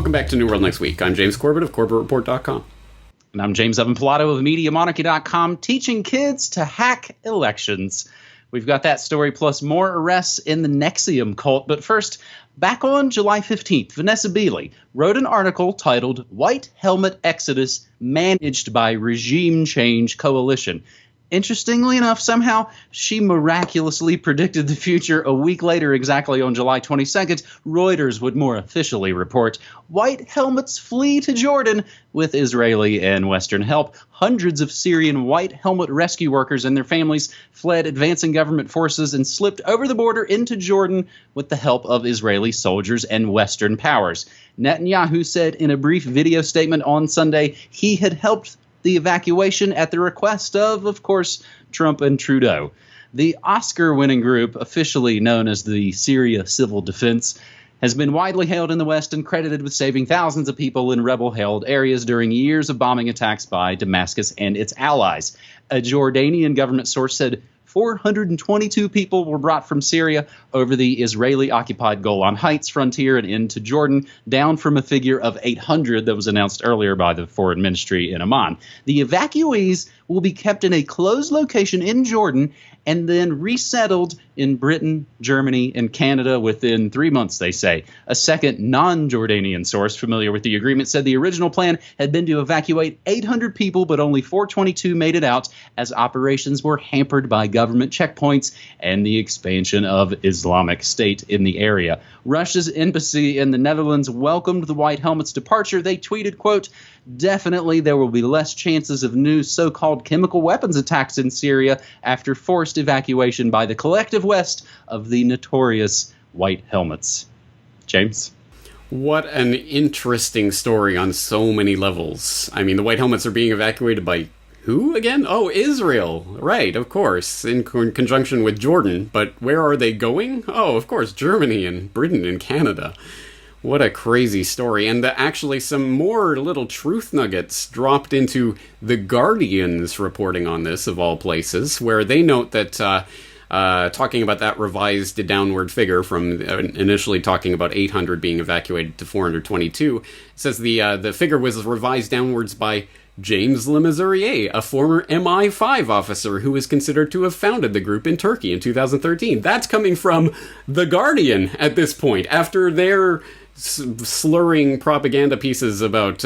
welcome back to New World Next Week. I'm James Corbett of CorbettReport.com. And I'm James Evan Pilato of MediaMonarchy.com, teaching kids to hack elections. We've got that story plus more arrests in the NXIVM cult. But first, back on July 15th, Vanessa Beeley wrote an article titled White Helmet Exodus Managed by Regime Change Coalition. Interestingly enough, somehow, she miraculously predicted the future a week later, exactly on July 22nd. Reuters would more officially report, white helmets flee to Jordan with Israeli and Western help. Hundreds of Syrian white helmet rescue workers and their families fled advancing government forces and slipped over the border into Jordan with the help of Israeli soldiers and Western powers. Netanyahu said in a brief video statement on Sunday he had helped the evacuation at the request of course, Trump and Trudeau. The Oscar-winning group, officially known as the Syria Civil Defense, has been widely hailed in the West and credited with saving thousands of people in rebel-held areas during years of bombing attacks by Damascus and its allies. A Jordanian government source said 422 people were brought from Syria over the Israeli-occupied Golan Heights frontier and into Jordan, down from a figure of 800 that was announced earlier by the foreign ministry in Amman. The evacuees will be kept in a closed location in Jordan and then resettled in Britain, Germany, and Canada within 3 months, they say. A second non-Jordanian source familiar with the agreement said the original plan had been to evacuate 800 people, but only 422 made it out as operations were hampered by government checkpoints and the expansion of Islamic State in the area. Russia's embassy in the Netherlands welcomed the White Helmets' departure. They tweeted, quote, "Definitely there will be less chances of new so-called chemical weapons attacks in Syria after forced evacuation by the collective West of the notorious White Helmets." James? What an interesting story on so many levels. I mean, the White Helmets are being evacuated by who again? Oh, Israel. Right, of course, in conjunction with Jordan. But where are they going? Oh, of course, Germany and Britain and Canada. What a crazy story. And actually some more little truth nuggets dropped into The Guardian's reporting on this, of all places, where they note that talking about that revised downward figure from initially talking about 800 being evacuated to 422, it says the figure was revised downwards by James Lemaiurier, a former MI5 officer who is considered to have founded the group in Turkey in 2013. That's coming from The Guardian at this point, after their slurring propaganda pieces about,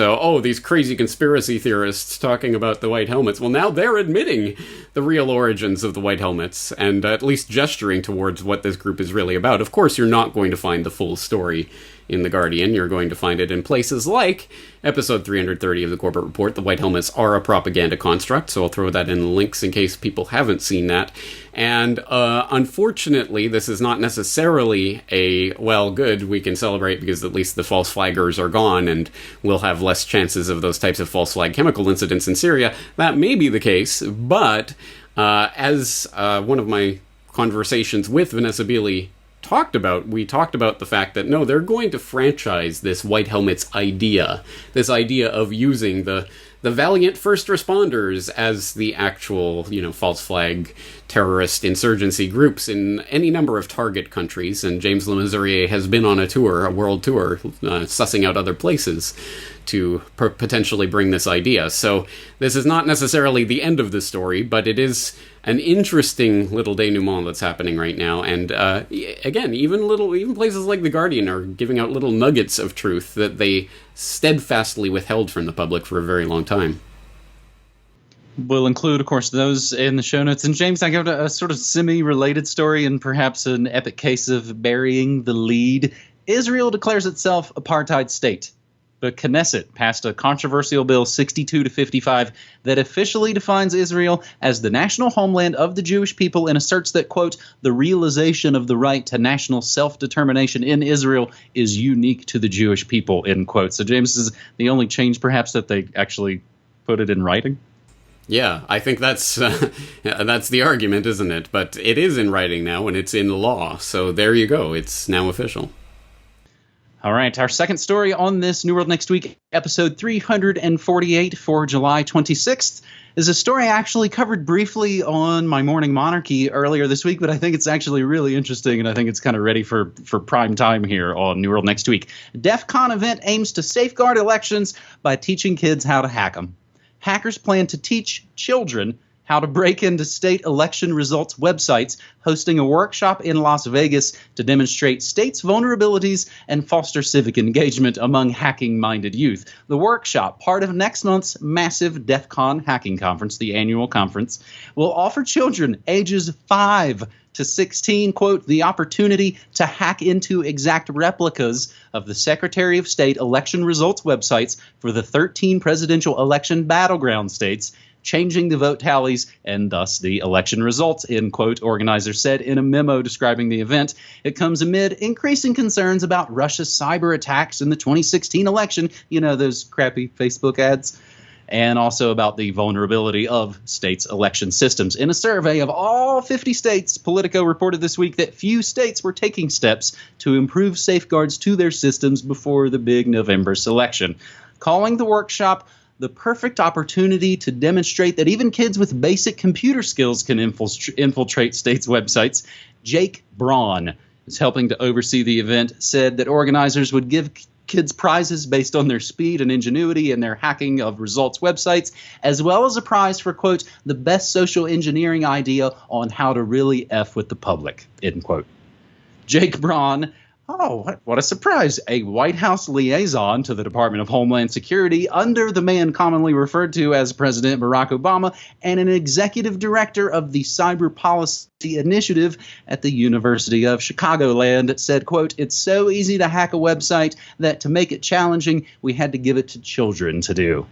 these crazy conspiracy theorists talking about the White Helmets. Well, now they're admitting the real origins of the White Helmets and at least gesturing towards what this group is really about. Of course, you're not going to find the full story in The Guardian. You're going to find it in places like episode 330 of the Corbett Report. The White Helmets are a propaganda construct, so I'll throw that in the links in case people haven't seen that. And unfortunately, this is not necessarily good, we can celebrate because at least the false flaggers are gone and we'll have less chances of those types of false flag chemical incidents in Syria. That may be the case, but as one of my conversations with Vanessa Beeley we talked about the fact that, no, they're going to franchise this White Helmets idea, this idea of using the valiant first responders as the actual, false flag terrorist insurgency groups in any number of target countries. And James Lemaiurier has been on a world tour, sussing out other places to potentially bring this idea. So this is not necessarily the end of the story, but it is an interesting little denouement that's happening right now. And again, even places like The Guardian are giving out little nuggets of truth that they steadfastly withheld from the public for a very long time. We'll include, of course, those in the show notes. And James, I got a sort of semi-related story and perhaps an epic case of burying the lead. Israel declares itself apartheid state. The Knesset passed a controversial bill 62-55 that officially defines Israel as the national homeland of the Jewish people and asserts that, quote, the realization of the right to national self-determination in Israel is unique to the Jewish people, end quote. So, James, is the only change, perhaps, that they actually put it in writing? Yeah, I think that's the argument, isn't it? But it is in writing now, and it's in law. So there you go. It's now official. All right, our second story on this New World Next Week, episode 348 for July 26th, is a story I actually covered briefly on my Morning Monarchy earlier this week, but I think it's actually really interesting, and I think it's kind of ready for prime time here on New World Next Week. DEFCON event aims to safeguard elections by teaching kids how to hack them. Hackers plan to teach children how to break into state election results websites, hosting a workshop in Las Vegas to demonstrate states' vulnerabilities and foster civic engagement among hacking-minded youth. The workshop, part of next month's massive DEFCON hacking conference, the annual conference, will offer children ages 5 to 16, quote, the opportunity to hack into exact replicas of the Secretary of State election results websites for the 13 presidential election battleground states, changing the vote tallies and thus the election results, end quote, organizers said in a memo describing the event. It comes amid increasing concerns about Russia's cyber attacks in the 2016 election, you know, those crappy Facebook ads, and also about the vulnerability of states' election systems. In a survey of all 50 states, Politico reported this week that few states were taking steps to improve safeguards to their systems before the big November election, calling the workshop the perfect opportunity to demonstrate that even kids with basic computer skills can infiltrate states' websites. Jake Braun is helping to oversee the event, said that organizers would give kids prizes based on their speed and ingenuity in their hacking of results websites, as well as a prize for, quote, the best social engineering idea on how to really F with the public, end quote. Jake Braun, oh, what a surprise, a White House liaison to the Department of Homeland Security under the man commonly referred to as President Barack Obama, and an executive director of the Cyber Policy Initiative at the University of Chicagoland, said, quote, it's so easy to hack a website that to make it challenging, we had to give it to children to do.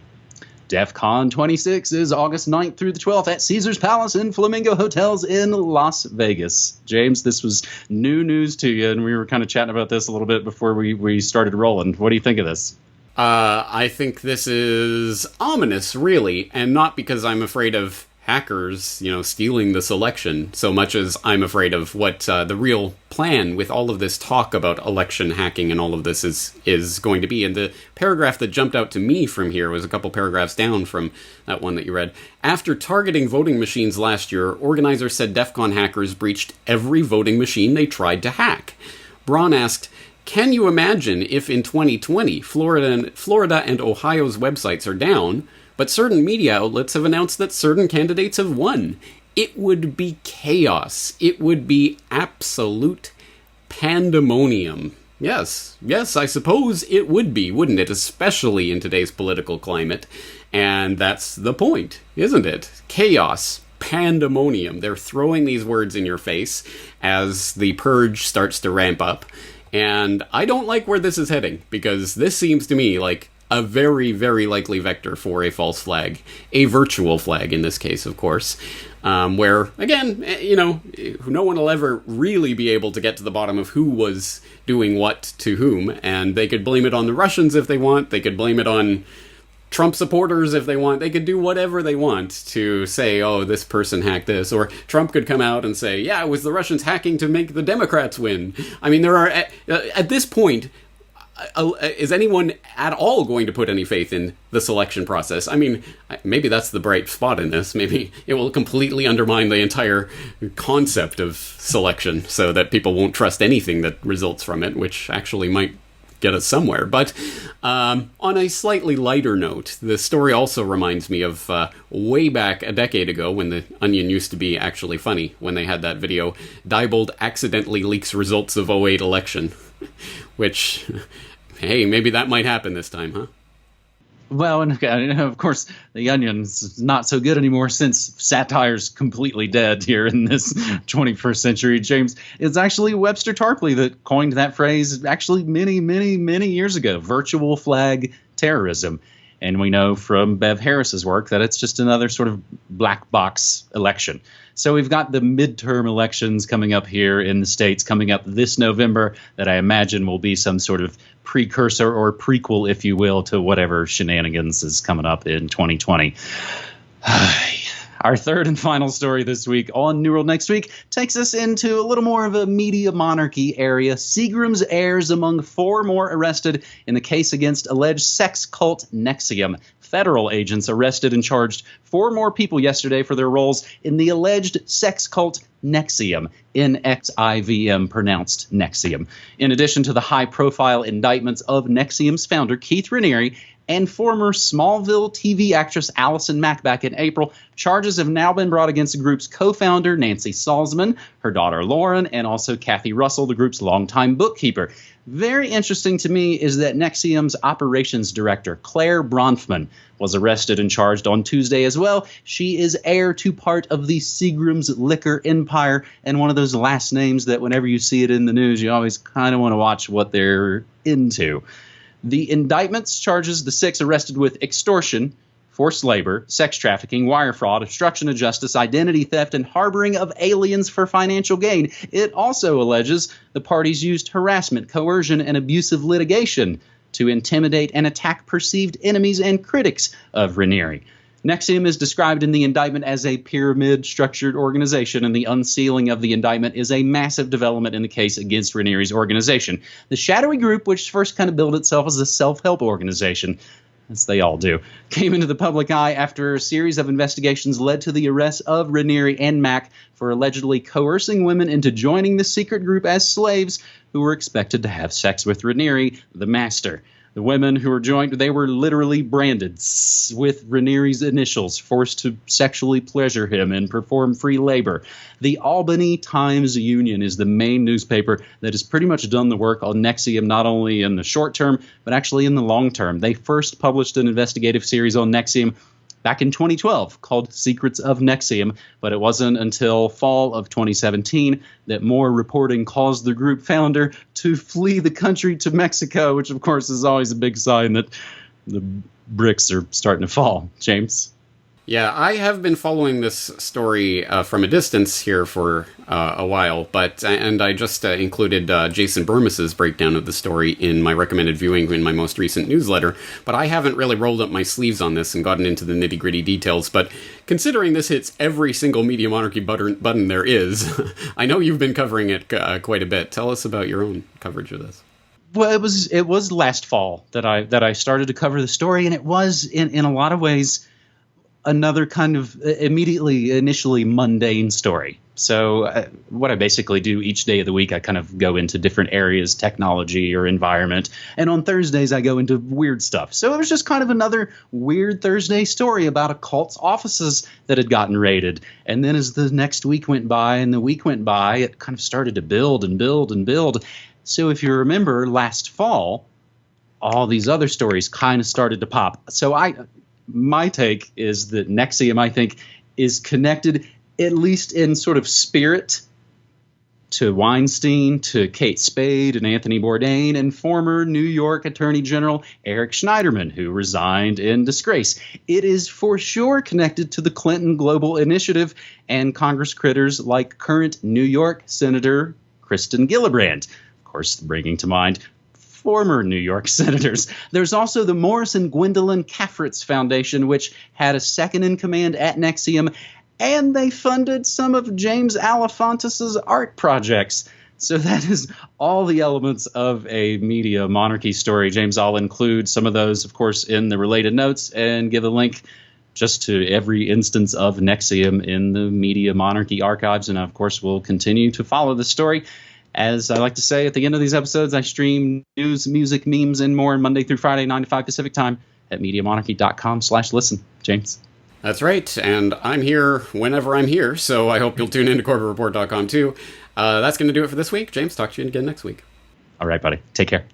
DEFCON 26 is August 9th through the 12th at Caesars Palace and Flamingo Hotels in Las Vegas. James, this was new news to you, and we were kind of chatting about this a little bit before we started rolling. What do you think of this? I think this is ominous, really, and not because I'm afraid of hackers, stealing this election, so much as I'm afraid of what the real plan with all of this talk about election hacking and all of this is going to be. And the paragraph that jumped out to me from here was a couple paragraphs down from that one that you read. After targeting voting machines last year, organizers said DEFCON hackers breached every voting machine they tried to hack. Braun asked, can you imagine if in 2020 Florida and Ohio's websites are down, but certain media outlets have announced that certain candidates have won? It would be chaos. It would be absolute pandemonium. Yes, I suppose it would be, wouldn't it? Especially in today's political climate. And that's the point, isn't it? Chaos, pandemonium. They're throwing these words in your face as the purge starts to ramp up. And I don't like where this is heading, because this seems to me like a very, very likely vector for a false flag, a virtual flag in this case, of course, where, again, no one will ever really be able to get to the bottom of who was doing what to whom, and they could blame it on the Russians if they want, they could blame it on Trump supporters if they want, they could do whatever they want to say, oh, this person hacked this, or Trump could come out and say, yeah, it was the Russians hacking to make the Democrats win. I mean, there are, at this point, is anyone at all going to put any faith in the selection process? I mean, maybe that's the bright spot in this. Maybe it will completely undermine the entire concept of selection so that people won't trust anything that results from it, which actually might get us somewhere. But on a slightly lighter note, the story also reminds me of way back a decade ago when the Onion used to be actually funny, when they had that video, Diebold accidentally leaks results of 2008 election, which, hey, maybe that might happen this time, huh? Well, and of course, the Onion's not so good anymore since satire's completely dead here in this 21st century. James, it's actually Webster Tarpley that coined that phrase actually many, many, many years ago, virtual flag terrorism. And we know from Bev Harris's work that it's just another sort of black box election. So we've got the midterm elections coming up here in the States coming up this November that I imagine will be some sort of precursor or prequel, if you will, to whatever shenanigans is coming up in 2020. Our third and final story this week on New World Next Week takes us into a little more of a media monarchy area. Seagrams heirs among 4 more arrested in the case against alleged sex cult NXIVM. Federal agents arrested and charged 4 more people yesterday for their roles in the alleged sex cult NXIVM, NXIVM, pronounced NXIVM. In addition to the high-profile indictments of NXIVM's founder, Keith Raniere, and former Smallville TV actress Allison Mack back in April, charges have now been brought against the group's co-founder, Nancy Salzman, her daughter Lauren, and also Kathy Russell, the group's longtime bookkeeper. Very interesting to me is that NXIVM's operations director, Clare Bronfman, was arrested and charged on Tuesday as well. She is heir to part of the Seagrams liquor empire, and one of those last names that whenever you see it in the news, you always kind of want to watch what they're into. The indictments charges the 6 arrested with extortion, forced labor, sex trafficking, wire fraud, obstruction of justice, identity theft, and harboring of aliens for financial gain. It also alleges the parties used harassment, coercion, and abusive litigation to intimidate and attack perceived enemies and critics of Raniere. NXIVM is described in the indictment as a pyramid-structured organization, and the unsealing of the indictment is a massive development in the case against Raniere's organization. The shadowy group, which first kind of billed itself as a self-help organization, as they all do, came into the public eye after a series of investigations led to the arrest of Raniere and Mack for allegedly coercing women into joining the secret group as slaves who were expected to have sex with Raniere, the master. The women who were joined, they were literally branded with Raniere's initials, forced to sexually pleasure him and perform free labor. The Albany Times-Union is the main newspaper that has pretty much done the work on NXIVM, not only in the short term, but actually in the long term. They first published an investigative series on NXIVM back in 2012 called Secrets of NXIVM, but it wasn't until fall of 2017 that more reporting caused the group founder to flee the country to Mexico, which of course is always a big sign that the bricks are starting to fall. James? Yeah, I have been following this story from a distance here for a while, and I just included Jason Burmis's breakdown of the story in my recommended viewing in my most recent newsletter, but I haven't really rolled up my sleeves on this and gotten into the nitty-gritty details. But considering this hits every single Media Monarchy button there is, I know you've been covering it quite a bit. Tell us about your own coverage of this. Well, it was last fall that I started to cover the story, and it was in a lot of ways another kind of initially mundane story. So what I basically do each day of the week, I kind of go into different areas, technology or environment. And on Thursdays, I go into weird stuff. So it was just kind of another weird Thursday story about a cult's offices that had gotten raided. And then as the next week went by and the week went by, it kind of started to build and build and build. So if you remember last fall, all these other stories kind of started to pop. So my take is that NXIVM, I think, is connected, at least in sort of spirit, to Weinstein, to Kate Spade and Anthony Bourdain, and former New York Attorney General Eric Schneiderman, who resigned in disgrace. It is for sure connected to the Clinton Global Initiative and Congress critters like current New York Senator Kristen Gillibrand. Of course, bringing to mind former New York senators. There's also the Morris and Gwendolyn Caffritz Foundation, which had a second-in-command at NXIVM, and they funded some of James Alefantis' art projects. So that is all the elements of a media monarchy story. James, I'll include some of those, of course, in the related notes and give a link just to every instance of NXIVM in the media monarchy archives. And, of course, we'll continue to follow the story. As I like to say at the end of these episodes, I stream news, music, memes, and more Monday through Friday, 9 to 5 Pacific time at MediaMonarchy.com/listen. James? That's right, and I'm here whenever I'm here, so I hope you'll tune in to CorbettReport.com too. That's going to do it for this week. James, talk to you again next week. All right, buddy. Take care.